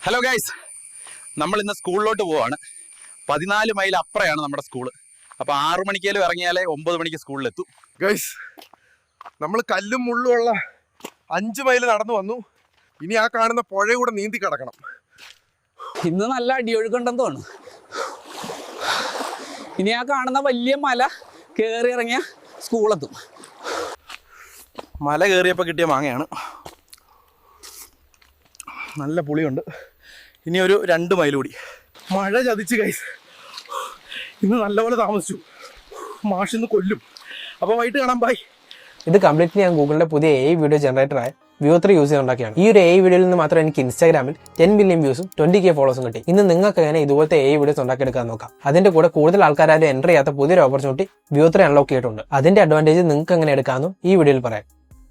Hello guys, നമ്മൾ ഇന്ന് സ്കൂളിലോട്ട് പോവാണ്. 14 മൈൽ അപ്പുറയാണ് നമ്മുടെ സ്കൂള്. അപ്പോൾ 6 മണിക്കേലും ഇറങ്ങിയാലേ 9 മണിക്ക് സ്കൂളിലെത്തും. ഗൈസ്, നമ്മൾ കല്ലും മുള്ളുമുള്ള 5 മൈൽ നടന്നു വന്നു. ഇനി ആ കാണുന്ന പുഴ കൂടെ നീന്തി കിടക്കണം. ഇന്ന് നല്ല അടിയൊഴുക്കുണ്ടെന്ന് തോന്നുന്നു. ഇനി ആ കാണുന്ന വലിയ മല കയറി ഇറങ്ങിയ സ്കൂളെത്തും. മല കയറിയപ്പോൾ കിട്ടിയ മാങ്ങയാണ്. നല്ല പുളിയുണ്ട്. ഇനി ഒരു 2 മൈൽ കൂടി. മഴ ചതിച്ച് ഗൈസ്, ഇന്ന് നല്ലപോലെ താമസിച്ചു. മാഷിന്ന് കൊല്ലും. അപ്പോൾ വൈകിട്ട് കാണാം, ബൈ. ഇത് കംപ്ലീറ്റ്ലി ഞാൻ ഗൂഗിളിന്റെ പുതിയ AI വീഡിയോ ജനറേറ്ററായ Veo 3 യൂസ് ചെയ്തുണ്ടാക്കിയാണ്. ഈ ഒരു AI വീഡിയോയിൽ നിന്ന് മാത്രം എനിക്ക് ഇൻസ്റ്റാഗ്രാമിൽ 10 മില്യൺ വ്യൂസും 20K ഫോളോസും കിട്ടി. ഇന്ന് നിങ്ങൾക്ക് എങ്ങനെ ഇതുപോലത്തെ AI വീഡിയോസ് ഉണ്ടാക്കിയെടുക്കാൻ നോക്കാം. അതിന്റെ കൂടെ കൂടുതൽ ആൾക്കാരും എൻ്റർ ചെയ്യാത്ത പുതിയൊരു ഓപ്പർച്യൂണിറ്റി Veo 3 അൺലോക്ക് ചെയ്തിട്ടുണ്ട്. അതിന്റെ അഡ്വാൻറ്റേജ് നിങ്ങൾക്ക് എങ്ങനെ എടുക്കാമെന്നും ഈ വീഡിയോയിൽ പറയാം.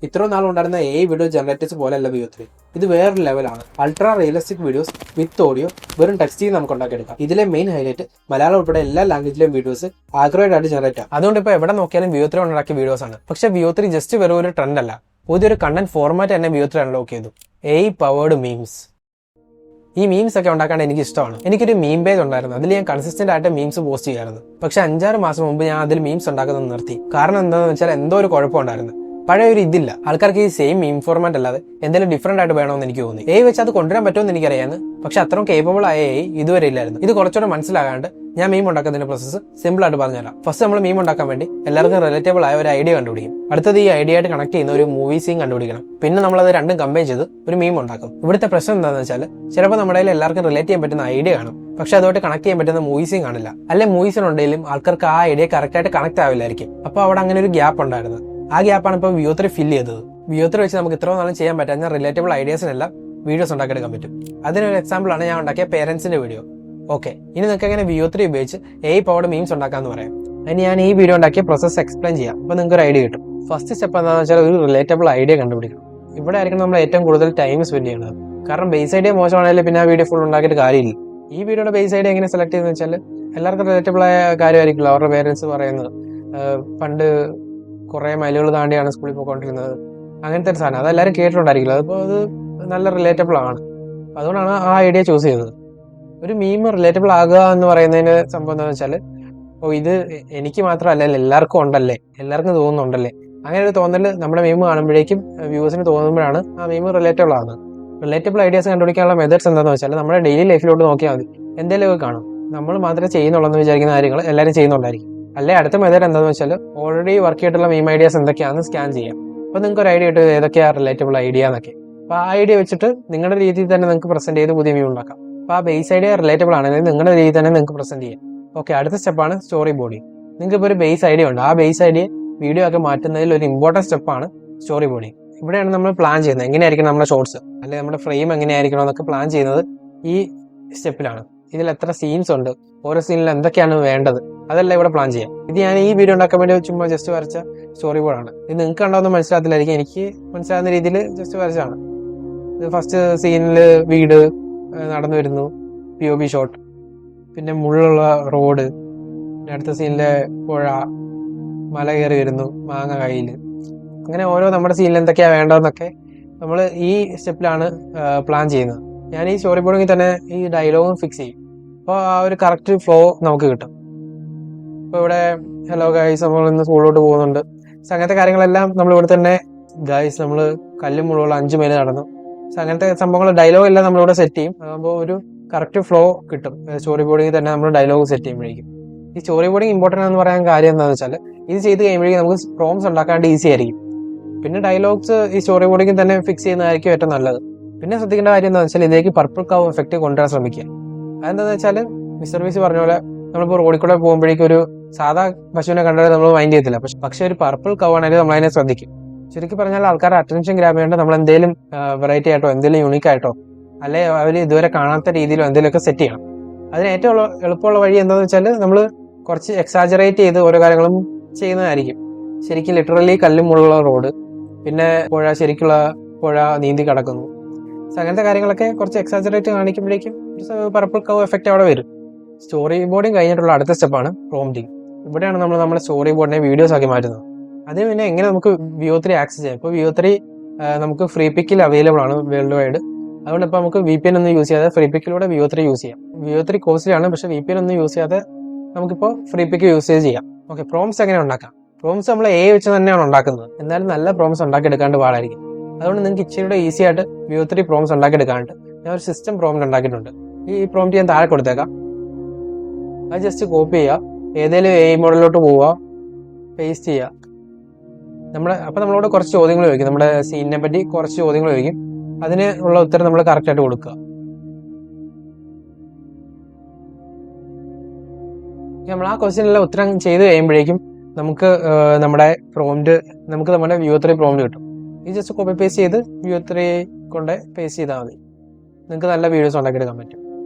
ഇത്രയും നാൾ ഉണ്ടായിരുന്ന AI വീഡിയോ ജനറേറ്റേഴ്സ് പോലെയല്ല Veo 3. ഇത് വേറൊരു ലെവലാണ്. അൾട്രാ റിയലിസ്റ്റിക് വീഡിയോസ് വിത്ത് ഓഡിയോ വെറും ടെക്സ്റ്റിൽ നമുക്ക് ഉണ്ടാക്കിയെടുക്കാം. ഇതിലെ മെയിൻ ഹൈലൈറ്റ് മലയാളം ഉൾപ്പെടെ എല്ലാ ലാംഗ്വേജിലെയും വീഡിയോസ് ആക്യുറേറ്റ് ആയിട്ട് ജനറേറ്റ് ആണ്. അതുകൊണ്ട് ഇപ്പോൾ എവിടെ നോക്കിയാലും Veo 3 ഉണ്ടാക്കിയ വീഡിയോസ് ആണ്. പക്ഷേ Veo 3 ജസ്റ്റ് വെറും ഒരു ട്രെൻഡ് അല്ല, പുതിയൊരു കണ്ടന്റ് ഫോർമാറ്റ് തന്നെ Veo 3 അൺലോക്ക് ചെയ്തു. AI powered memes. ഈ മീംസ് ഒക്കെ ഉണ്ടാക്കാൻ എനിക്ക് ഇഷ്ടമാണ്. എനിക്കൊരു മീം പേജ് ഉണ്ടായിരുന്നു. അതിൽ ഞാൻ കൺസിസ്റ്റന്റ് ആയിട്ട് മീംസ് പോസ്റ്റ് ചെയ്യായിരുന്നു. പക്ഷെ 5-6 മാസം മുമ്പ് ഞാൻ അതിൽ മീംസ് ഉണ്ടാക്കുന്നത് നിർത്തി. കാരണം എന്താണെന്ന് വെച്ചാൽ എന്തോ ഒരു കുഴപ്പമുണ്ടായിരുന്നു. പഴയ ഒരു ഇതില്ല. ആൾക്കാർക്ക് ഈ സെയിം മീം ഫോർമാറ്റ് അല്ലാതെ എന്തെങ്കിലും ഡിഫറെന്റ് ആയിട്ട് വേണമെന്ന് എനിക്ക് തോന്നി. AI വെച്ച് അത് കൊണ്ടുവരാൻ പറ്റുമെന്ന് എനിക്കറിയാന്ന്. പക്ഷെ അത്രയും കേപ്പബിൾ ആയ AI ഇതുവരെ ഇല്ലായിരുന്നു. ഇത് കുറച്ചുകൂടെ മനസ്സിലാകാണ്ട് ഞാൻ മീം ഉണ്ടാക്കുന്നതിന്റെ പ്രോസസ്സ് സിമ്പിൾ ആയിട്ട് പറഞ്ഞുതരാം. ഫസ്റ്റ് നമ്മൾ മീം ഉണ്ടാക്കാൻ വേണ്ടി എല്ലാവർക്കും റിലേറ്റബിൾ ആയ ഒരു ഐഡിയ കണ്ടുപിടിക്കും. അടുത്തത് ഈ ഐഡിയ ആയിട്ട് കണക്ട് ചെയ്യുന്ന ഒരു മൂവി സീൻ കണ്ടുപിടിക്കണം. പിന്നെ നമ്മളത് രണ്ടും കമ്പൈൻ ചെയ്ത് ഒരു മീം ഉണ്ടാക്കും. ഇവിടുത്തെ പ്രശ്നം എന്താണെന്ന് വെച്ചാൽ ചിലപ്പോൾ നമ്മുടെ കയ്യിൽ എല്ലാവർക്കും റിലേറ്റ് ചെയ്യാൻ പറ്റുന്ന ഐഡിയ കാണും, പക്ഷെ അതുമായിട്ട് കണക്ട് ചെയ്യാൻ പറ്റുന്ന മൂവി സീൻ കാണില്ല. അല്ലെ മൂവി സീൻ ഉണ്ടെങ്കിലും ആൾക്കാർക്ക് ആ ഐഡിയ കറക്റ്റ് ആയിട്ട് കണക്ട് ആവില്ലായിരിക്കും. അപ്പോൾ അവിടെ അങ്ങനെ ഒരു ഗ്യാപ്പ് ഉണ്ടായിരുന്നു. ആ ഗ്യാപ്പാണ് ഇപ്പോൾ Veo 3 ഫില്ല് ചെയ്തത്. Veo 3 വെച്ച് നമുക്ക് ഇത്രയും നാളും ചെയ്യാൻ പറ്റുന്ന റിലേറ്റബിൾ ഐഡിയാസിനെല്ലാം വീഡിയോസ് ഉണ്ടാക്കിയെടുക്കാൻ പറ്റും. അതിനൊരു എക്സാമ്പിൾ ആണ് ഞാൻ ഉണ്ടാക്കിയ പേരൻസിന്റെ വീഡിയോ. ഓക്കെ, ഇനി നിങ്ങൾക്ക് എങ്ങനെ Veo 3 ഉപയോഗിച്ച് AI പവർഡ് മീംസ് ഉണ്ടാക്കാമെന്ന് പറയാം. അതിന് ഞാൻ ഈ വീഡിയോ ഉണ്ടാക്കിയ പ്രോസസ് എക്സ്പ്ലെയിൻ ചെയ്യാം. അപ്പോൾ നിങ്ങൾക്ക് ഒരു ഐഡിയ കിട്ടും. ഫസ്റ്റ് സ്റ്റെപ്പ് എന്താണെന്ന് വെച്ചാൽ ഒരു റിലേറ്റബിൾ ഐഡിയ കണ്ടുപിടിക്കണം. ഇവിടെ ആയിരിക്കും നമ്മൾ ഏറ്റവും കൂടുതൽ ടൈം സ്പെൻഡ് ചെയ്യുന്നത്. കാരണം ബേസ് ഐഡിയ മോശമാണെങ്കിൽ പിന്നെ ആ വീഡിയോ ഫുൾ ഉണ്ടാക്കിയിട്ട് കാര്യമില്ല. ഈ വീഡിയോയുടെ ബേസ് ഐഡിയ എങ്ങനെ സെലക്ട് ചെയ്യുന്നത് വെച്ചാൽ എല്ലാവർക്കും റിലേറ്റബിൾ ആയ കാര്യമായിരിക്കില്ല. അവരുടെ പേരൻസ് പറയുന്നത് പണ്ട് കുറെ മൈലുകൾ താണ്ടിയാണ് സ്കൂളിൽ പോയിക്കൊണ്ടിരുന്നത്, അങ്ങനത്തെ ഒരു സാധനം അതെല്ലാവരും കേട്ടിട്ടുണ്ടായിരിക്കില്ല. അതിപ്പോൾ അത് നല്ല റിലേറ്റബിൾ ആണ്. അതുകൊണ്ടാണ് ആ ഐഡിയ ചൂസ് ചെയ്തത്. ഒരു മീം റിലേറ്റബിൾ ആകുക എന്ന് പറയുന്നതിന് സംഭവം എന്താണെന്ന് വെച്ചാൽ, ഇത് എനിക്ക് മാത്രമല്ല എല്ലാവർക്കും ഉണ്ടല്ലേ, എല്ലാവർക്കും തോന്നുന്നുണ്ടല്ലേ, അങ്ങനെ ഒരു തോന്നൽ നമ്മുടെ മീം കാണുമ്പോഴേക്കും വ്യൂവേഴ്സിന് തോന്നുമ്പോഴാണ് ആ മീം റിലേറ്റബിൾ ആകുന്നത്. റിലേറ്റബിൾ ഐഡിയാസ് കണ്ടുപിടിക്കാനുള്ള മെത്തേഡ്സ് എന്താണെന്ന് വെച്ചാൽ നമ്മുടെ ഡെയിലി ലൈഫിലോട്ട് നോക്കിയാൽ മതി. എന്തെങ്കിലുമൊക്കെ കാണും. നമ്മൾ മാത്രമേ ചെയ്യുന്നുള്ളൂ വിചാരിക്കുന്ന കാര്യങ്ങൾ എല്ലാവരും ചെയ്യുന്നുണ്ടായിരിക്കും. അല്ലെ അടുത്ത മെത്തേഡ് എന്താണെന്ന് വെച്ചാൽ ഓൾറെഡി വർക്ക് ചെയ്തിട്ടുള്ള മീം ഐഡിയാസ് എന്തൊക്കെയാണെന്ന് സ്കാൻ ചെയ്യാം. അപ്പോൾ നിങ്ങൾക്ക് ഒരു ഐഡിയ കിട്ടും ഏതൊക്കെയാണ് റിലേറ്റബിൾ ഐഡിയ എന്നൊക്കെ. അപ്പോൾ ആ ഐഡിയ വെച്ചിട്ട് നിങ്ങളുടെ രീതിയിൽ തന്നെ നിങ്ങൾക്ക് പ്രസന്റ് ചെയ്ത് പുതിയ മീം ഉണ്ടാക്കാം. അപ്പോൾ ആ ബേസ് ഐഡിയ റിലേറ്റബിൾ ആണെങ്കിൽ നിങ്ങളുടെ രീതിയിൽ തന്നെ നിങ്ങൾക്ക് പ്രസന്റ് ചെയ്യാം. ഓക്കെ, അടുത്ത സ്റ്റെപ്പാണ് സ്റ്റോറി ബോർഡിങ്. നിങ്ങൾക്ക് ഇപ്പോൾ ഒരു ബേസ് ഐഡിയ ഉണ്ട്. ആ ബേസ് ഐഡിയ വീഡിയോ ഒക്കെ മാറ്റുന്നതിൽ ഒരു ഇമ്പോർട്ടൻറ്റ് സ്റ്റെപ്പാണ് സ്റ്റോറി ബോർഡിങ്. ഇവിടെയാണ് നമ്മൾ പ്ലാൻ ചെയ്യുന്നത് എങ്ങനെയായിരിക്കും നമ്മുടെ ഷോർട്സ് അല്ലെങ്കിൽ നമ്മുടെ ഫ്രെയിം എങ്ങനെയായിരിക്കണം എന്നൊക്കെ പ്ലാൻ ചെയ്യുന്നത് ഈ സ്റ്റെപ്പിലാണ്. ഇതിൽ എത്ര സീൻസ് ഉണ്ട്, ഓരോ സീനിൽ എന്തൊക്കെയാണ് വേണ്ടത്, അതെല്ലാം ഇവിടെ പ്ലാൻ ചെയ്യാം. ഇത് ഞാൻ ഈ വീഡിയോ ഉണ്ടാക്കാൻ വേണ്ടി ചുമ്മാ ജസ്റ്റ് വരച്ച സ്റ്റോറി ബോർഡാണ്. ഇത് നിങ്ങൾക്ക് കണ്ടോന്ന് മനസ്സിലാകത്തില്ലായിരിക്കും, എനിക്ക് മനസ്സിലാകുന്ന രീതിയിൽ ജസ്റ്റ് വരച്ചാണ്. ഇത് ഫസ്റ്റ് സീനിൽ വീട് നടന്നു വരുന്നു, POV ഷോട്ട്, പിന്നെ മുള്ളുള്ള റോഡ്, അടുത്ത സീനിലെ പുഴ, മല കയറി വരുന്നു, മാങ്ങ കയ്യിൽ, അങ്ങനെ ഓരോ നമ്മുടെ സീനിൽ എന്തൊക്കെയാണ് വേണ്ടതെന്നൊക്കെ നമ്മൾ ഈ സ്റ്റെപ്പിലാണ് പ്ലാൻ ചെയ്യുന്നത്. ഞാൻ ഈ സ്റ്റോറി ബോർഡിൽ തന്നെ ഈ ഡയലോഗും ഫിക്സ് ചെയ്യും. അപ്പോൾ ആ ഒരു കറക്റ്റ് ഫ്ലോ നമുക്ക് കിട്ടും. ഇപ്പോൾ ഇവിടെ ഹലോ ഗൈസ്, നമ്മൾ ഇന്ന് സ്കൂളിലോട്ട് പോകുന്നുണ്ട്, അങ്ങനത്തെ കാര്യങ്ങളെല്ലാം നമ്മൾ ഇവിടെ തന്നെ ഗൈസ് നമ്മൾ കല്ലും മുള്ളുള്ള 5 മൈൽ നടന്നു, അങ്ങനത്തെ സംഭവങ്ങൾ ഡയലോഗ് എല്ലാം നമ്മളിവിടെ സെറ്റ് ചെയ്യും. അപ്പോൾ ഒരു കറക്റ്റ് ഫ്ലോ കിട്ടും. സ്റ്റോറി ബോർഡിൽ തന്നെ നമ്മൾ ഡയലോഗ് സെറ്റ് ചെയ്യുമ്പോഴേക്കും. ഈ സ്റ്റോറി ബോർഡിങ് ഇമ്പോർട്ടൻ്റ് എന്ന് പറയാൻ കാര്യം എന്താണെന്ന് വെച്ചാൽ ഇത് ചെയ്ത് കഴിയുമ്പോഴേക്കും നമുക്ക് പ്രോംസ് ഉണ്ടാക്കാണ്ട് ഈസി ആയിരിക്കും. പിന്നെ ഡയലോഗ്സ് ഈ സ്റ്റോറി ബോർഡിൽ തന്നെ ഫിക്സ് ചെയ്യുന്നതായിരിക്കും ഏറ്റവും നല്ലത്. പിന്നെ ശ്രദ്ധിക്കേണ്ട കാര്യം എന്താണെന്ന് വെച്ചാൽ ഇതിലേക്ക് പർപ്പിൾ കവ് എഫക്റ്റ് കൊണ്ടുവരാൻ ശ്രമിക്കുക. അതെന്താണെന്ന് വെച്ചാൽ മിസ്റ്റർ ബീസ്റ്റ് പറഞ്ഞ പോലെ നമ്മളിപ്പോൾ റോഡിൽ കൂടെ പോകുമ്പോഴേക്കും ഒരു സാധാ പശുവിനെ കണ്ടാൽ നമ്മൾ മൈൻഡ് ചെയ്യത്തില്ല. പക്ഷെ ഒരു പർപ്പിൾ കവ് ആണെങ്കിൽ നമ്മൾ അതിനെ ശ്രദ്ധിക്കും. ശരിക്കും പറഞ്ഞാൽ ആൾക്കാരുടെ അറ്റൻഷൻ ഗ്രാബ് ചെയ്യേണ്ട നമ്മൾ എന്തെങ്കിലും വെറൈറ്റി ആയിട്ടോ എന്തെങ്കിലും യൂണിക് ആയിട്ടോ അല്ലെ അവർ ഇതുവരെ കാണാത്ത രീതിയിലോ എന്തെങ്കിലുമൊക്കെ സെറ്റ് ചെയ്യണം. അതിന് ഏറ്റവും എളുപ്പമുള്ള വഴി എന്താണെന്ന് വെച്ചാൽ നമ്മൾ കുറച്ച് എക്സാജറേറ്റ് ചെയ്ത് ഓരോ കാര്യങ്ങളും ചെയ്യുന്നതായിരിക്കും. ശരിക്കും ലിറ്ററലി കല്ലും മുള്ളുള്ള റോഡ്, പിന്നെ പുഴ, ശരിക്കുള്ള പുഴ നീന്തി കിടക്കുന്നു, അങ്ങനത്തെ കാര്യങ്ങളൊക്കെ കുറച്ച് എക്സാജറേറ്റ് കാണിക്കുമ്പോഴേക്കും പർപ്പിൾ കവ് എഫക്റ്റ് അവിടെ വരും. സ്റ്റോറി ബോർഡിങ് കഴിഞ്ഞിട്ടുള്ള അടുത്ത സ്റ്റെപ്പാണ് പ്രോംപ്റ്റിങ്. ഇവിടെയാണ് നമ്മൾ നമ്മുടെ സ്റ്റോറി ബോർഡിനെ വീഡിയോസ് ആക്കി മാറ്റുന്നത്. അതിന് പിന്നെ എങ്ങനെ നമുക്ക് Veo 3 ആക്സസ് ചെയ്യാം. ഇപ്പോൾ Veo 3 നമുക്ക് ഫ്രീ പിക്കിൽ അവൈലബിൾ ആണ് വേൾഡ് വൈഡ്. അതുകൊണ്ട് ഇപ്പോൾ നമുക്ക് VPN ഒന്നും യൂസ് ചെയ്യാതെ ഫ്രീ പിക്കിലൂടെ VO3 യൂസ് ചെയ്യാം. VO3 കോസ്റ്റ്ലിയാണ്, പക്ഷേ VPN ഒന്നും യൂസ് ചെയ്യാതെ നമുക്കിപ്പോൾ ഫ്രീ പിക്ക് യൂസേജ് ചെയ്യാം. ഓക്കെ, പ്രോംസ് എങ്ങനെ ഉണ്ടാക്കാം? പ്രോംസ് നമ്മൾ വെച്ച് തന്നെയാണ് ഉണ്ടാക്കുന്നത്. എന്നാലും നല്ല പ്രോംസ് ഉണ്ടാക്കിയെടുക്കാണ്ട് പാടായിരിക്കും. അതുകൊണ്ട് നിങ്ങൾക്ക് ഇച്ചിരിയുടെ ഈസി ആയിട്ട് VO3 പ്രോംസ് ഉണ്ടാക്കിയെടുക്കാണ്ട് ഞാൻ ഒരു സിസ്റ്റം പ്രോംപ്റ്റ് ഉണ്ടാക്കിയിട്ടുണ്ട്. ഈ പ്രോംപ്റ്റ് ഞാൻ താഴെ കൊടുത്തേക്കാം. അത് ജസ്റ്റ് കോപ്പി ചെയ്യുക, ഏതെങ്കിലും മോഡലിലോട്ട് പോവുക, പേസ്റ്റ് ചെയ്യുക. നമ്മളോട് കുറച്ച് ചോദ്യങ്ങൾ ചോദിക്കും, നമ്മുടെ സീനിനെ പറ്റി കുറച്ച് ചോദ്യങ്ങൾ ചോദിക്കും. അതിന് ഉള്ള ഉത്തരം നമ്മൾ കറക്റ്റായിട്ട് കൊടുക്കുക. നമ്മൾ ആ ക്വസ്റ്റ്യനെല്ലാം ഉത്തരം ചെയ്ത് കഴിയുമ്പോഴേക്കും നമുക്ക് നമ്മുടെ VO3 പ്രോംപ്റ്റ് കിട്ടും. ഇത് ജസ്റ്റ് കോപ്പി പേസ്റ്റ് ചെയ്ത് VO3 കൊണ്ട് പേസ്റ്റ് ചെയ്താൽ മതി. നിങ്ങൾക്ക് നല്ല വീഡിയോസ് ഉണ്ടാക്കിയെടുക്കാൻ പറ്റും.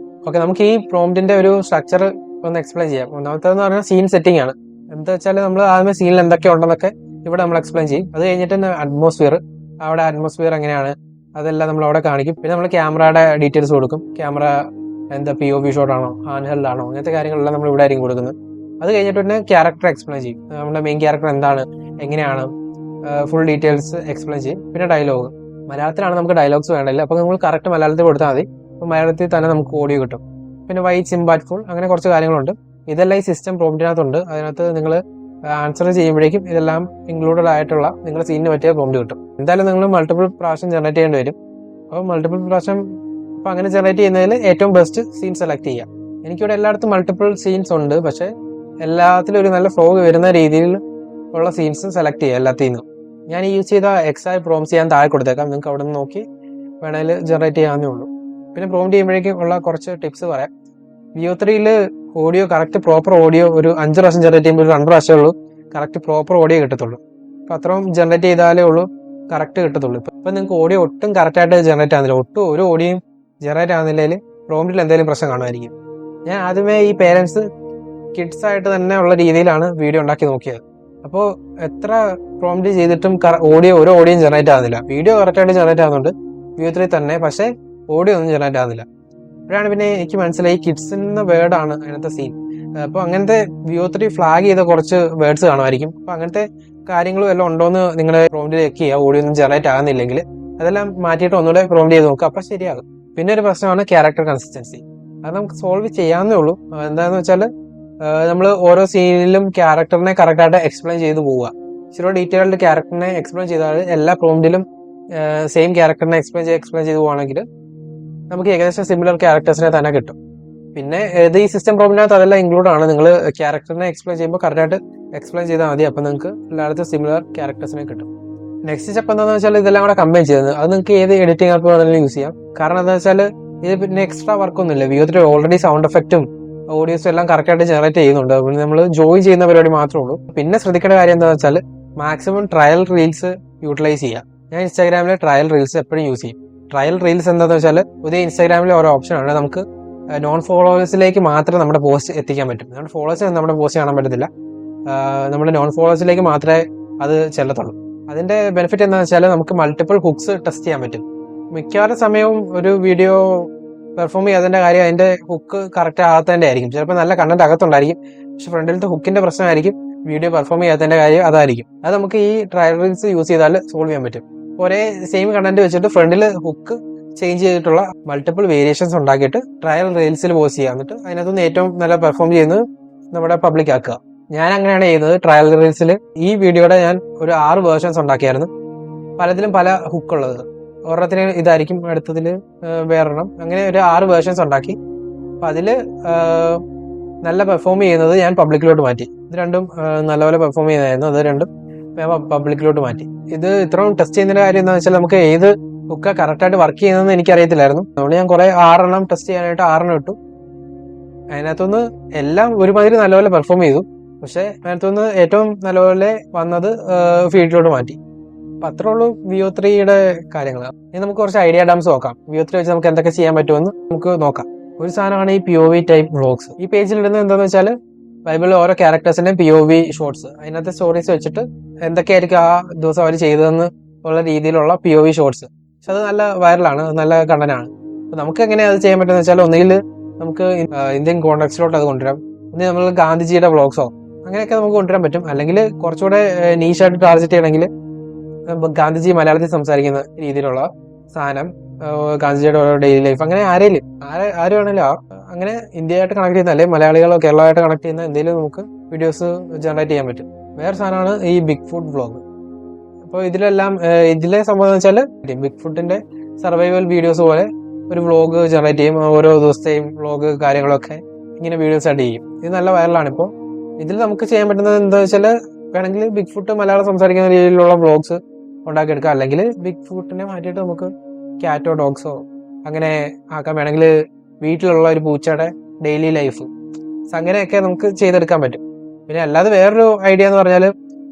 ഓക്കെ, നമുക്ക് ഈ പ്രോംപ്റ്റിന്റെ ഒരു സ്ട്രക്ചർ ഒന്ന് എക്സ്പ്ലെയിൻ ചെയ്യാം. ഒന്നാമത്തേന്ന് പറഞ്ഞാൽ സീൻ സെറ്റിംഗ് ആണ്. എന്താ വെച്ചാൽ നമ്മൾ ആദ്യമേ സീനിൽ എന്തൊക്കെ ഉണ്ടെന്നൊക്കെ ഇവിടെ നമ്മൾ എക്സ്പ്ലെയിൻ ചെയ്യും. അത് കഴിഞ്ഞിട്ട് അറ്റ്മോസ്ഫിയർ, അവിടെ അറ്റ്മോസ്ഫിയർ എങ്ങനെയാണ് അതെല്ലാം നമ്മൾ അവിടെ കാണിക്കും. പിന്നെ നമ്മൾ ക്യാമറയുടെ ഡീറ്റെയിൽസ് കൊടുക്കും. ക്യാമറ എന്താ POV ഷോട്ട് ആണോ, ഹാൻഡ് ഹെൽഡ് ആണോ, അങ്ങനത്തെ കാര്യങ്ങളെല്ലാം നമ്മൾ ഇവിടെ ആയിരിക്കും കൊടുക്കുന്നത്. അത് കഴിഞ്ഞിട്ട് പിന്നെ ക്യാരക്ടർ എക്സ്പ്ലെയിൻ ചെയ്യും. നമ്മുടെ മെയിൻ ക്യാരക്ടർ എന്താണ്, എങ്ങനെയാണ്, ഫുൾ ഡീറ്റെയിൽസ് എക്സ്പ്ലെയിൻ ചെയ്യും. പിന്നെ ഡയലോഗ്, മലയാളത്തിലാണ് നമുക്ക് ഡയലോഗ്സ് വേണ്ടല്ല, അപ്പോൾ നമ്മൾ കറക്റ്റ് മലയാളത്തിൽ കൊടുത്താൽ മതി. അപ്പോൾ മലയാളത്തിൽ തന്നെ നമുക്ക് ഓഡിയോ കിട്ടും. പിന്നെ വൈ സിംബാറ്റ്ഫുൾ, അങ്ങനെ കുറച്ച് കാര്യങ്ങളുണ്ട്. ഇതെല്ലാം ഈ സിസ്റ്റം പ്രോംപ്റ്റിനകത്തുണ്ട്. അതിനകത്ത് നിങ്ങൾ ആൻസർ ചെയ്യുമ്പോഴേക്കും ഇതെല്ലാം ഇൻക്ലൂഡഡ് ആയിട്ടുള്ള നിങ്ങളുടെ സീനിന് പറ്റിയ പ്രോംപ്റ്റ് കിട്ടും. എന്തായാലും നിങ്ങൾ മൾട്ടിപ്പിൾ പ്രാവശ്യം ജനറേറ്റ് ചെയ്യേണ്ടി വരും. അപ്പോൾ മൾട്ടിപ്പിൾ പ്രാവശ്യം അപ്പോൾ അങ്ങനെ ജനറേറ്റ് ചെയ്യുന്നതിൽ ഏറ്റവും ബെസ്റ്റ് സീൻ സെലക്ട് ചെയ്യാം. എനിക്കിവിടെ എല്ലായിടത്തും മൾട്ടിപ്പിൾ സീൻസ് ഉണ്ട്, പക്ഷേ എല്ലാത്തിലും ഒരു നല്ല ഫ്ലോ വരുന്ന രീതിയിൽ ഉള്ള സീൻസ് സെലക്ട് ചെയ്യുക എല്ലാത്തിൽ നിന്നും. ഞാൻ യൂസ് ചെയ്ത XI പ്രോംപ്റ്റ് ചെയ്യാൻ താഴെ കൊടുത്തേക്കാം. നിങ്ങൾക്ക് അവിടെ നിന്ന് നോക്കി വേണമെങ്കിൽ ജനറേറ്റ് ചെയ്യാവുന്നേ ഉള്ളൂ. പിന്നെ പ്രോംപ്റ്റ് ചെയ്യുമ്പോഴേക്കും ഉള്ള കുറച്ച് ടിപ്സ് പറയാം. VO3 audio correct proper audio ഒരു 5 പ്രാവശ്യം ജനറേറ്റ് ചെയ്യുമ്പോൾ ഒരു 2 പ്രാവശ്യമേ ഉള്ളൂ കറക്റ്റ് പ്രോപ്പർ ഓഡിയോ കിട്ടത്തുള്ളൂ. അപ്പോൾ അത്രയും ജനറേറ്റ് ചെയ്താലേ ഉള്ളൂ കറക്റ്റ് കിട്ടത്തുള്ളൂ. ഇപ്പം നിങ്ങൾക്ക് ഓഡിയോ ഒട്ടും കറക്റ്റായിട്ട് ജനറേറ്റ് ആകുന്നില്ല, ഒട്ടും ഒരു ഓഡിയോയും ജനറേറ്റ് ആകുന്നില്ലെങ്കിൽ പ്രോംപ്റ്റിൽ എന്തെങ്കിലും പ്രശ്നം കാണുമായിരിക്കും. ഞാൻ ആദ്യമേ ഈ പേരൻസ് കിഡ്സ് ആയിട്ട് തന്നെ ഉള്ള രീതിയിലാണ് വീഡിയോ ഉണ്ടാക്കി നോക്കിയത്. അപ്പോൾ എത്ര പ്രോംപ്റ്റ് ചെയ്തിട്ടും ഒരു ഓഡിയോ ജനറേറ്റ് ആകുന്നില്ല. വീഡിയോ കറക്റ്റായിട്ട് ജനറേറ്റ് ആകുന്നുണ്ട് VO3 തന്നെ, പക്ഷേ ഓഡിയോ ഒന്നും ജനറേറ്റ് ആകുന്നില്ല. അപ്പോഴാണ് പിന്നെ എനിക്ക് മനസ്സിലായി കിഡ്സ് എന്ന വേർഡാണ് അതിനകത്തെ സീൻ. അപ്പോൾ അങ്ങനത്തെ VO3 ഫ്ലാഗ് ചെയ്ത കുറച്ച് വേർഡ്സ് കാണുമായിരിക്കും. അപ്പോൾ അങ്ങനത്തെ കാര്യങ്ങളും എല്ലാം ഉണ്ടോയെന്ന് നിങ്ങൾ പ്രോംപ്റ്റ് ചെക്ക് ചെയ്യുക. ഓഡിയോ ഒന്നും ജനറേറ്റ് ആകുന്നില്ലെങ്കിൽ അതെല്ലാം മാറ്റിയിട്ട് ഒന്നുകൂടെ പ്രോംപ്റ്റ് ചെയ്ത് നോക്കുക, അപ്പോൾ ശരിയാകും. പിന്നെ ഒരു പ്രശ്നമാണ് ക്യാരക്ടർ കൺസിസ്റ്റൻസി. അത് നമുക്ക് സോൾവ് ചെയ്യാവുന്നേ ഉള്ളൂ. എന്താണെന്ന് വെച്ചാൽ നമ്മൾ ഓരോ സീനിലും ക്യാരക്ടറിനെ കറക്റ്റായിട്ട് എക്സ്പ്ലെയിൻ ചെയ്ത് പോവുക. ഇച്ചിരി ഡീറ്റെയിൽഡ് ക്യാരക്ടറിനെ എക്സ്പ്ലെയിൻ ചെയ്താൽ എല്ലാ പ്രോംപ്റ്റിലും സെയിം ക്യാരക്ടറിനെ എക്സ്പ്ലെയിൻ ചെയ്ത് പോവുകയാണെങ്കിൽ നമുക്ക് ഏകദേശം സിമിലർ ക്യാരക്ടേഴ്സിനെ തന്നെ കിട്ടും. പിന്നെ ഇത് ഈ സിസ്റ്റം പ്രോംപ്റ്റിനകത്ത് അതെല്ലാം ഇൻക്ലൂഡ് ആണ്. നിങ്ങൾ ക്യാരക്ടറിനെ എക്സ്പ്ലെയിൻ ചെയ്യുമ്പോൾ കറക്റ്റായിട്ട് എക്സ്പ്ലെയിൻ ചെയ്താൽ മതി. അപ്പോൾ നിങ്ങൾക്ക് എല്ലായിടത്തും സിമിലർ ക്യാരക്ടേഴ്സിനെ കിട്ടും. നെക്സ്റ്റ് സ്റ്റെപ്പ് എന്താണെന്ന് വെച്ചാൽ ഇതെല്ലാം കൂടെ കമ്പൈൻ ചെയ്യുന്നത്. അത് നിങ്ങൾക്ക് ഏത് എഡിറ്റിംഗ് ആപ്പ് വേണമെങ്കിലും യൂസ് ചെയ്യാം. കാരണം എന്താണെന്ന് വെച്ചാൽ ഇത് പിന്നെ എക്സ്ട്രാ വർക്കൊന്നുമില്ല. VO3 ഓൾറെഡി സൗണ്ട് എഫക്റ്റും ഓഡിയോസും എല്ലാം കറക്റ്റായിട്ട് ജനറേറ്റ് ചെയ്യുന്നുണ്ട്. അപ്പോൾ നമ്മൾ ജോയിൻ ചെയ്യുന്ന പരിപാടി മാത്രമേ ഉള്ളൂ. പിന്നെ ശ്രദ്ധിക്കേണ്ട കാര്യം എന്താണെന്ന് വെച്ചാൽ മാക്സിമം ട്രയൽ റീൽസ് യൂട്ടിലൈസ് ചെയ്യാം. ഞാൻ ഇൻസ്റ്റാഗ്രാമിലെ ട്രയൽ റീൽസ് എപ്പോഴും യൂസ് ചെയ്യും. ട്രയൽ റീൽസ് എന്താണെന്ന് വെച്ചാൽ പുതിയ ഇൻസ്റ്റാഗ്രാമിലെ ഓരോ ഓപ്ഷനാണ്. നമുക്ക് നോൺ ഫോളോവേഴ്സിലേക്ക് മാത്രമേ നമ്മുടെ പോസ്റ്റ് എത്തിക്കാൻ പറ്റും. നമ്മുടെ ഫോളോവേഴ്സിന് നമ്മുടെ പോസ്റ്റ് കാണാൻ പറ്റത്തില്ല. നമ്മുടെ നോൺ ഫോളോവേഴ്സിലേക്ക് മാത്രമേ അത് ചെല്ലത്തുള്ളൂ. അതിന്റെ ബെനിഫിറ്റ് എന്താണെന്ന് വെച്ചാൽ നമുക്ക് മൾട്ടിപ്പിൾ ഹുക്സ് ടെസ്റ്റ് ചെയ്യാൻ പറ്റും. മിക്കവാറും സമയവും ഒരു വീഡിയോ പെർഫോം ചെയ്യാതിന്റെ കാര്യം അതിന്റെ ഹുക്ക് കറക്റ്റ് ആകാത്തതിന്റെ ആയിരിക്കും. ചിലപ്പോൾ നല്ല കണ്ടന്റ് അകത്തുണ്ടായിരിക്കും, പക്ഷെ ഫ്രണ്ടിലത്തെ ഹുക്കിന്റെ പ്രശ്നമായിരിക്കും വീഡിയോ പെർഫോം ചെയ്യാത്തതിന്റെ കാര്യം അതായിരിക്കും. അത് നമുക്ക് ഈ ട്രയൽ റീൽസ് യൂസ് ചെയ്താൽ സോൾവ് ചെയ്യാൻ പറ്റും. ഒരേ സെയിം കണ്ടന്റ് വെച്ചിട്ട് ഫ്രണ്ടിൽ ഹുക്ക് ചേഞ്ച് ചെയ്തിട്ടുള്ള മൾട്ടിപ്പിൾ വേരിയേഷൻസ് ഉണ്ടാക്കിയിട്ട് ട്രയൽ റീൽസിൽ പോസ്റ്റ് ചെയ്യുക. എന്നിട്ട് അതിനകത്തുനിന്ന് ഏറ്റവും നല്ല പെർഫോം ചെയ്യുന്നത് നമ്മുടെ പബ്ലിക് ആക്കുക. ഞാൻ അങ്ങനെയാണ് ചെയ്യുന്നത്. ട്രയൽ റീൽസിൽ ഈ വീഡിയോയുടെ ഞാൻ ഒരു 6 വേർഷൻസ് ഉണ്ടാക്കിയായിരുന്നു. പലതിലും പല ഹുക്കുള്ളത്. ഒരെണ്ണത്തിന് ഇതായിരിക്കും, അടുത്തതിൽ വേറൊരെണ്ണം, അങ്ങനെ ഒരു 6 വേർഷൻസ് ഉണ്ടാക്കി. അപ്പം അതിൽ നല്ല പെർഫോം ചെയ്യുന്നത് ഞാൻ പബ്ലിക്കിലോട്ട് മാറ്റി. ഇത് രണ്ടും നല്ലപോലെ പെർഫോം ചെയ്യുന്നതായിരുന്നു. അത് രണ്ടും ഞാൻ പബ്ലിക്കിലോട്ട് മാറ്റി. ഇത് ഇത്രയും ടെസ്റ്റ് ചെയ്യുന്നതിന്റെ കാര്യം എന്താണെന്ന് വെച്ചാൽ നമുക്ക് ഏത് ഹുക്കാണ് കറക്റ്റായിട്ട് വർക്ക് ചെയ്യുന്നതെന്ന് എനിക്കറിയത്തില്ലായിരുന്നു. അതുകൊണ്ട് ഞാൻ കുറേ 6 എണ്ണം ടെസ്റ്റ് ചെയ്യാനായിട്ട് 6 എണ്ണം ഇട്ടു. അതിനകത്തുനിന്ന് എല്ലാം ഒരുമാതിരി നല്ലപോലെ പെർഫോം ചെയ്തു. പക്ഷെ അതിനകത്തുനിന്ന് ഏറ്റവും നല്ലപോലെ വന്നത് ഫീൽഡിലോട്ട് മാറ്റി. അപ്പം അത്രേ ഉള്ളൂ VO3യുടെ കാര്യങ്ങൾ. ഇനി നമുക്ക് കുറച്ച് ഐഡിയ ഡാംസ് നോക്കാം. VO3 വെച്ച് നമുക്ക് എന്തൊക്കെ ചെയ്യാൻ പറ്റുമെന്ന് നമുക്ക് നോക്കാം. ഒരു സാധനമാണ് ഈ POV ടൈപ്പ് വ്ളോഗ്സ്. ഈ പേജിൽ ഇടുന്നത് എന്താണെന്ന് വെച്ചാൽ ബൈബിളിലെ ഓരോ ക്യാരക്ടേഴ്സിന്റെയും POV ഷോർട്സ്, അതിനകത്തെ സ്റ്റോറീസ് വെച്ചിട്ട് എന്തൊക്കെയായിരിക്കും ആ ദിവസം അവർ ചെയ്തതെന്ന് ഉള്ള രീതിയിലുള്ള POV ഷോർട്സ്. പക്ഷെ അത് നല്ല വൈറലാണ്, നല്ല കണ്ടന്റാണ്. അപ്പം നമുക്ക് എങ്ങനെയാണ് അത് ചെയ്യാൻ പറ്റുന്നത് വെച്ചാൽ ഒന്നുകിൽ നമുക്ക് ഇന്ത്യൻ കോണ്ടെക്സ്റ്റിലോട്ട് അത് കൊണ്ടുവരാം. ഒന്നുകിൽ നമ്മൾ ഗാന്ധിജിയുടെ വ്ളോഗ്സോ അങ്ങനെയൊക്കെ നമുക്ക് കൊണ്ടുവരാൻ പറ്റും. അല്ലെങ്കിൽ കുറച്ചുകൂടെ നീഷായിട്ട് ടാർഗറ്റ് ചെയ്യണമെങ്കിൽ ഗാന്ധിജി മലയാളത്തിൽ സംസാരിക്കുന്ന രീതിയിലുള്ള സാധനം ഗാന്ധിജിയുടെ ഓരോ ഡെയിലി ലൈഫ്, അങ്ങനെ ആരും വേണേലും അങ്ങനെ ഇന്ത്യയായിട്ട് കണക്ട് ചെയ്യുന്ന അല്ലെങ്കിൽ മലയാളികളോ കേരളമായിട്ട് കണക്ട് ചെയ്യുന്ന എന്തെങ്കിലും നമുക്ക് വീഡിയോസ് ജനറേറ്റ് ചെയ്യാൻ പറ്റും. വേറെ സാധനമാണ് ഈ ബിഗ് ഫുഡ് വ്ളോഗ്. അപ്പോൾ ഇതിലെ സംഭവം എന്ന് വെച്ചാൽ ബിഗ് ഫുഡിന്റെ സർവൈവൽ വീഡിയോസ് പോലെ ഒരു വ്ളോഗ് ജനറേറ്റ് ചെയ്യും. ഓരോ ദിവസത്തെയും വ്ളോഗ് കാര്യങ്ങളൊക്കെ ഇങ്ങനെ വീഡിയോസ് ആയിട്ട് ചെയ്യും. ഇത് നല്ല വൈറലാണ്. ഇപ്പോൾ ഇതിൽ നമുക്ക് ചെയ്യാൻ പറ്റുന്നത് എന്താ വെച്ചാൽ, വേണമെങ്കിൽ ബിഗ് ഫുഡ് മലയാളം സംസാരിക്കുന്ന രീതിയിലുള്ള വ്ളോഗ്സ് ഉണ്ടാക്കിയെടുക്കാം. അല്ലെങ്കിൽ ബിഗ് ഫുഡിനെ മാറ്റിയിട്ട് നമുക്ക് ക്യാറ്റോ ഡോഗ്സോ അങ്ങനെ ആക്കാൻ, വേണമെങ്കിൽ വീട്ടിലുള്ള ഒരു പൂച്ചയുടെ ഡെയിലി ലൈഫ് അങ്ങനെയൊക്കെ നമുക്ക് ചെയ്തെടുക്കാൻ പറ്റും. പിന്നെ അല്ലാതെ വേറൊരു ഐഡിയ എന്ന് പറഞ്ഞാൽ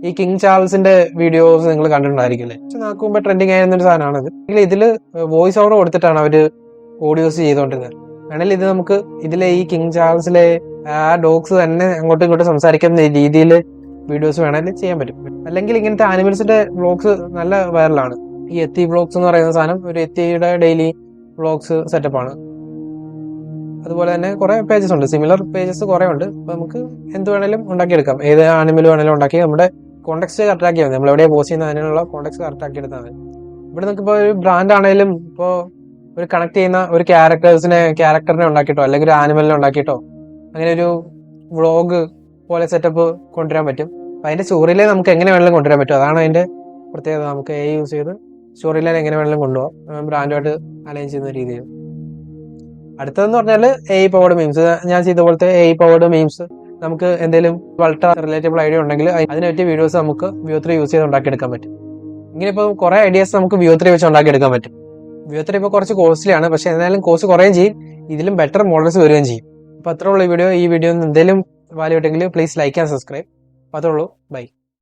ഈ കിങ് ചാൾസിന്റെ വീഡിയോസ് നിങ്ങൾ കണ്ടിട്ടുണ്ടായിരിക്കില്ലേ? പക്ഷെ നോക്കുമ്പോൾ ട്രെൻഡിങ് ആയിരുന്നൊരു സാധനമാണിത്. ഇതിൽ വോയിസ് ഓവർ കൊടുത്തിട്ടാണ് അവർ ഓഡിയോസ് ചെയ്തുകൊണ്ടിരുന്നത്. വേണമെങ്കിൽ ഇത് നമുക്ക് ഇതിലെ ഈ കിങ് ചാൾസിലെ ആ ഡോഗ്സ് തന്നെ അങ്ങോട്ടും ഇങ്ങോട്ടും സംസാരിക്കുന്ന രീതിയിൽ വീഡിയോസ് വേണമെങ്കിൽ ചെയ്യാൻ പറ്റും. അല്ലെങ്കിൽ ഇങ്ങനത്തെ ആനിമൽസിന്റെ വ്ളോഗ്സ് നല്ല വൈറലാണ്. ഈ എത്തി വ്ളോഗ്സ് എന്ന് പറയുന്ന സാധനം ഒരു എത്തിയുടെ ഡെയിലി വ്ളോഗ്സ് സെറ്റപ്പാണ്. അതുപോലെ തന്നെ കുറെ പേജസ് ഉണ്ട്, സിമിലർ പേജസ് കുറെ ഉണ്ട്. അപ്പൊ നമുക്ക് എന്ത് വേണേലും ഉണ്ടാക്കിയെടുക്കാം, ഏത് ആനിമൽ വേണേലും ഉണ്ടാക്കി നമ്മുടെ കോണ്ടെക്സ്റ്റ് കറക്റ്റ് ആക്കിയാൽ മതി. നമ്മൾ എവിടെയാണ് പോസ്റ്റ് ചെയ്യുന്നത് അതിനുള്ള കോണ്ടെക്സ്റ്റ് കറക്റ്റ് ആക്കി എടുത്താൽ മതി. ഇവിടെ നമുക്ക് ഇപ്പോൾ ഒരു ബ്രാൻഡ് ആണെങ്കിലും ഇപ്പോൾ ഒരു കണക്ട് ചെയ്യുന്ന ഒരു ക്യാരക്ടറിനെ ഉണ്ടാക്കിയിട്ടോ അല്ലെങ്കിൽ ഒരു ആനിമലിനെ ഉണ്ടാക്കിയിട്ടോ അങ്ങനെ ഒരു വ്ളോഗ് പോലെ സെറ്റപ്പ് കൊണ്ടുവരാൻ പറ്റും. അപ്പൊ അതിന്റെ സ്റ്റോറി ലൈൻ നമുക്ക് എങ്ങനെ വേണമെങ്കിലും കൊണ്ടുവരാൻ പറ്റും. അതാണ് അതിന്റെ പ്രത്യേകത. നമുക്ക് AI യൂസ് ചെയ്ത് സ്റ്റോറി ലൈൻ എങ്ങനെ വേണമെങ്കിലും കൊണ്ടുപോകാം, ബ്രാൻഡുമായിട്ട് അലൈൻ ചെയ്യുന്ന രീതിയിൽ. അടുത്തതെന്ന് പറഞ്ഞാൽ AI പവേർഡ് മീംസ്. ഞാൻ ചെയ്ത പോലത്തെ AI പവേർഡ് മീംസ് നമുക്ക് എന്തെങ്കിലും വളരെ റിലേറ്റബിൾ ഐഡിയ ഉണ്ടെങ്കിൽ അതിനെ പറ്റിയ വീഡിയോസ് നമുക്ക് Veo3 യൂസ് ചെയ്ത് ഉണ്ടാക്കിയെടുക്കാൻ പറ്റും. ഇങ്ങനെ ഇപ്പോൾ കുറെ ഐഡിയാസ് നമുക്ക് Veo3 വെച്ച് ഉണ്ടാക്കിയെടുക്കാൻ പറ്റും. Veo3 ഇപ്പോൾ കുറച്ച് കോസ്റ്റ്ലി ആണ്, പക്ഷെ എന്നാലും കോസ്റ്റ് കുറയുകയും ചെയ്യും, ഇതിലും ബെറ്റർ മോഡൽസ് വരികയും ചെയ്യും. അപ്പോൾ അത്രേ ഉള്ളൂ ഈ വീഡിയോ. ഈ വീഡിയോ എന്തെങ്കിലും വാല്യൂ ഉണ്ടെങ്കിൽ പ്ലീസ് ലൈക്ക് ആൻഡ് സബ്സ്ക്രൈബ്. അപ്പോൾ അത്രേ ഉള്ളൂ. ബൈ.